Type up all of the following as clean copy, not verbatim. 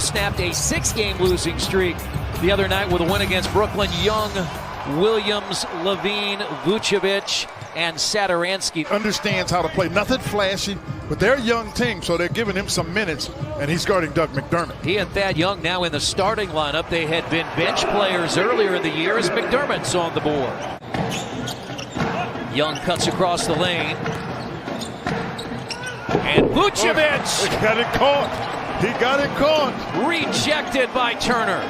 snapped a 6-game losing streak the other night with a win against Brooklyn. Young, Williams, Levine, Vucevic, and Satoransky. Understands how to play. Nothing flashy, but they're a young team, so they're giving him some minutes, and he's guarding Doug McDermott. He and Thad Young now in the starting lineup. They had been bench players earlier in the year as McDermott's on the board. Young cuts across the lane. And Vucevic! He got it caught. He got it caught. Rejected by Turner.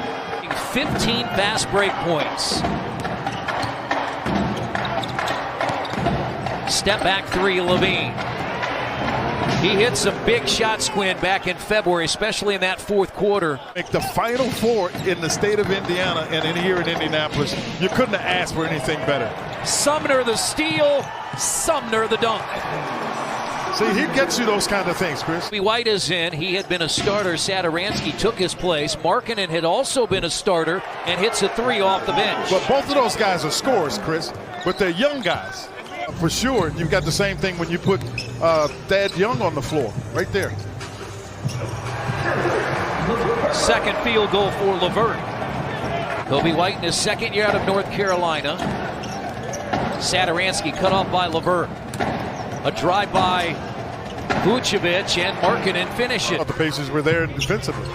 15 fast break points. Step back three, Levine. He hit some big shots, Quinn, back in February, especially in that fourth quarter. Make the Final Four in the state of Indiana and in here in Indianapolis. You couldn't have asked for anything better. Sumner the steal, Sumner the dunk. See, he gets you those kind of things, Chris. White is in. He had been a starter. Satoransky took his place. Markkanen had also been a starter and hits a three off the bench. But both of those guys are scorers, Chris, but they're young guys. For sure, you've got the same thing when you put Thad Young on the floor, right there. Second field goal for LeVert. Kobe White in his second year out of North Carolina. Satoransky cut off by LeVert. A drive by Vucevic, and Markkanen finish it. The Pacers were there defensively.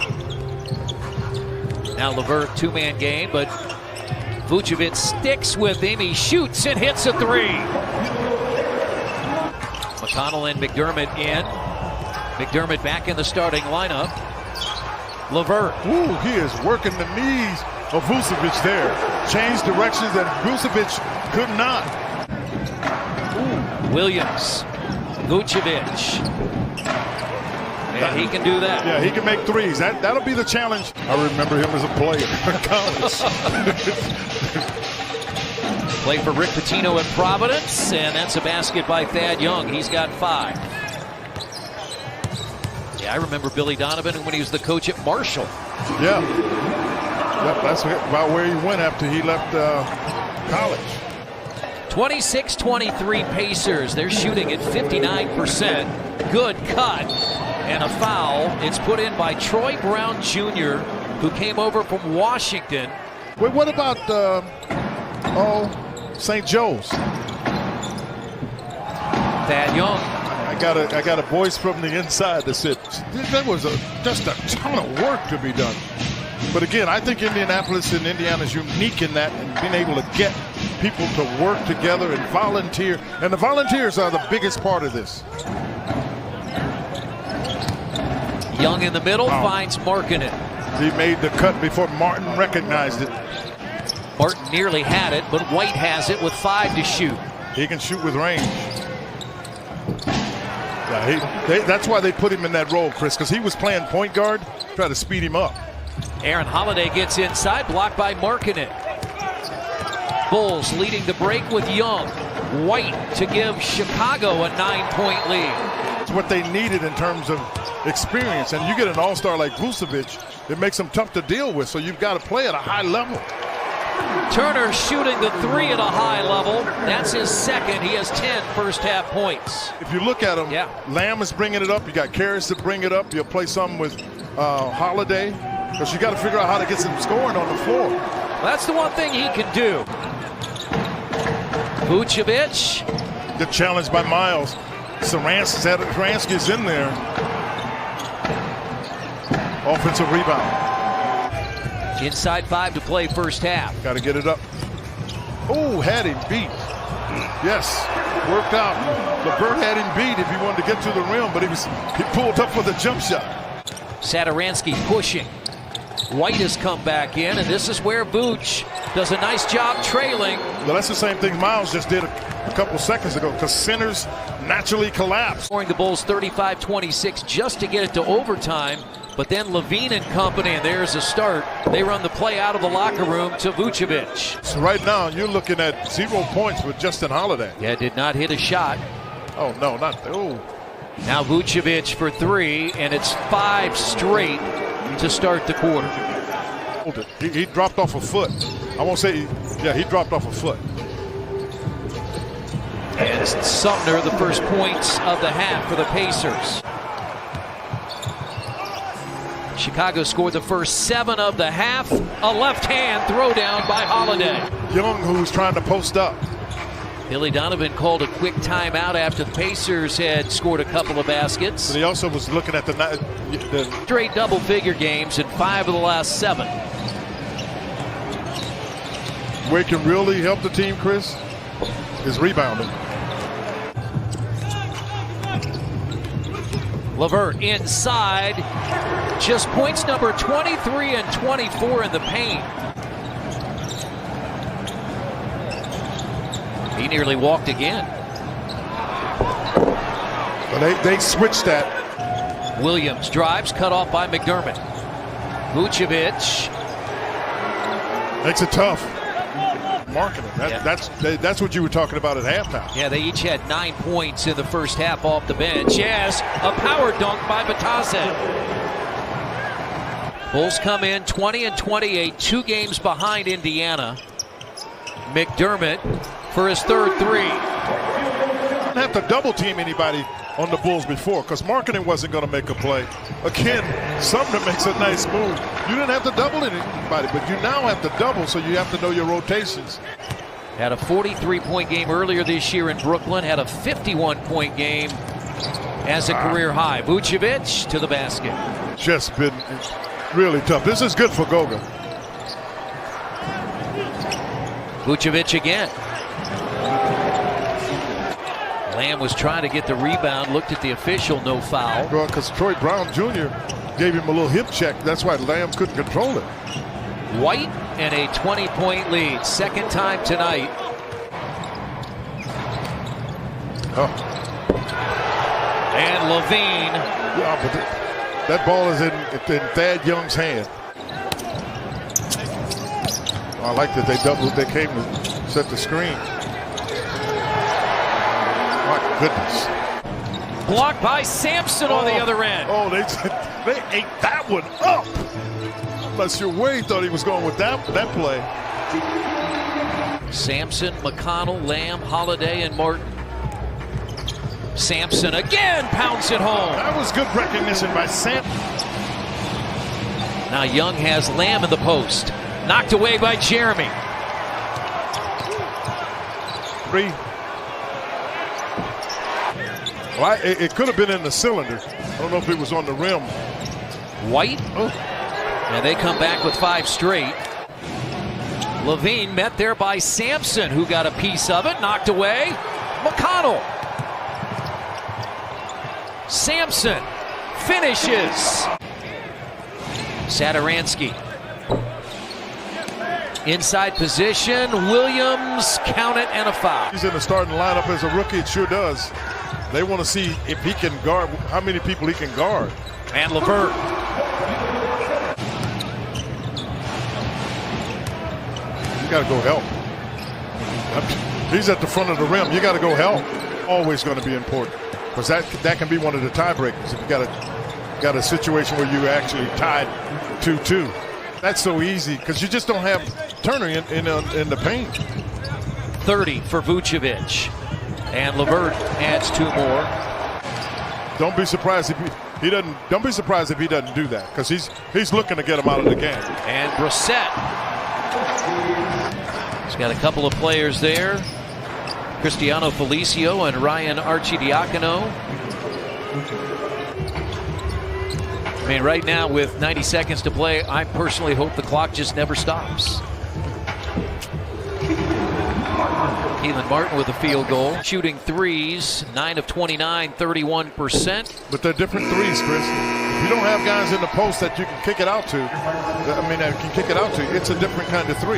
Now LeVert, two-man game, but Vucevic sticks with him. He shoots and hits a three. McConnell and McDermott in. McDermott back in the starting lineup. LeVert. Ooh, he is working the knees of Vucevic there. Changed directions that Vucevic could not. Williams, Vucevic, and he can do that. Yeah, he can make threes. That'll be the challenge. I remember him as a player in college. Played for Rick Pitino at Providence, and that's a basket by Thad Young. He's got 5. Yeah, I remember Billy Donovan when he was the coach at Marshall. Yeah, that's about where he went after he left college. 26-23 Pacers. They're shooting at 59%. Good cut and a foul. It's put in by Troy Brown Jr., who came over from Washington. Wait, what about St. Joe's? Thad Young. I got a voice from the inside that said there was just a ton of work to be done. But again, I think Indianapolis and Indiana is unique in that, and being able to get people to work together and volunteer. And the volunteers are the biggest part of this. Young in the middle finds Markkanen. He made the cut before Martin recognized it. Martin nearly had it, but White has it with 5 to shoot. He can shoot with range. Yeah, that's why they put him in that role, Chris, because he was playing point guard, try to speed him up. Aaron Holiday gets inside, blocked by Markkanen. Bulls leading the break with Young. White to give Chicago a 9-point lead. It's what they needed in terms of experience, and you get an all-star like Vucevic, it makes him tough to deal with, so you've got to play at a high level. Turner shooting the 3 at a high level. That's his second. He has 10 first-half points. If you look at him, Lamb is bringing it up. You got Karras to bring it up. You'll play some with Holiday, because you got to figure out how to get some scoring on the floor. That's the one thing he can do. Vucevic. Good challenge by Miles. Satoransky is in there. Offensive rebound. Inside 5 to play first half. Got to get it up. Oh, had him beat. Yes, worked out. LeVert had him beat if he wanted to get to the rim, but he pulled up for the jump shot. Satoransky pushing. White has come back in, and this is where Vooch does a nice job trailing. Well, that's the same thing Miles just did a couple seconds ago, because centers naturally collapse. Scoring the Bulls 35-26 just to get it to overtime, but then Levine and company, and there's a start. They run the play out of the locker room to Vucevic. So right now you're looking at 0 points with Justin Holiday. Yeah, did not hit a shot. Oh, no, not that. Oh. Now Vucevic for 3, and it's 5 straight to start the quarter. He dropped off a foot. I won't say, he dropped off a foot. And Sumner, the first points of the half for the Pacers. Chicago scored the first 7 of the half. A left-hand throwdown by Holiday. Young, who was trying to post up. Billy Donovan called a quick timeout after the Pacers had scored a couple of baskets. But he also was looking at the straight double-figure games in 5 of the last 7. Where it can really help the team, Chris, is rebounding. LeVert inside, just points number 23 and 24 in the paint. He nearly walked again. Well, they switched that. Williams drives, cut off by McDermott. Vucevic makes it tough. Marketing. That's what you were talking about at halftime. Yeah, they each had 9 points in the first half off the bench. Yes, a power dunk by Batase. Bulls come in 20 and 28, 2 games behind Indiana. McDermott for his third 3. Didn't have to double team anybody on the Bulls before because Marketing wasn't going to make a play. Again, Sumner makes a nice move. You didn't have to double anybody, but you now have to double, so you have to know your rotations. Had a 43-point game earlier this year in Brooklyn. Had a 51-point game as a career high. Vucevic to the basket. Just been really tough. This is good for Goga. Vucevic again. Lamb was trying to get the rebound, looked at the official, no foul. Well, because Troy Brown Jr. gave him a little hip check. That's why Lamb couldn't control it. White and a 20-point lead. Second time tonight. Oh. And Levine. Yeah, but that ball is in Thad Young's hand. I like that they came to set the screen. My goodness. Blocked by Sampson on the other end. Oh, they ate that one up. I'm not sure where he thought he was going with that play. Sampson, McConnell, Lamb, Holiday, and Martin. Sampson again pounds it home. That was good recognition by Sampson. Now Young has Lamb in the post. Knocked away by Jeremy. 3. Well, it could have been in the cylinder. I don't know if it was on the rim. White. And they come back with 5 straight. Levine met there by Sampson, who got a piece of it. Knocked away. McConnell. Sampson finishes. Satoransky. Inside position. Williams, count it, and a foul. He's in the starting lineup as a rookie. It sure does. They want to see if he can guard, how many people he can guard. And LeVert. You got to go help. He's at the front of the rim. You got to go help. Always going to be important because that can be one of the tiebreakers. If you got a situation where you actually tied 2-2. That's so easy because you just don't have Turner in the paint. 30 for Vucevic. And LeVert adds 2 more. Don't be surprised if he doesn't. Don't be surprised if he doesn't do that because he's looking to get him out of the game. And Brissett. He's got a couple of players there. Cristiano Felicio and Ryan Arcidiacono. I mean, right now with 90 seconds to play, I personally hope the clock just never stops. Keelan Martin with a field goal. Shooting threes, 9 of 29, 31%. But they're different threes, Chris. If you don't have guys in the post that you can kick it out to, it's a different kind of three.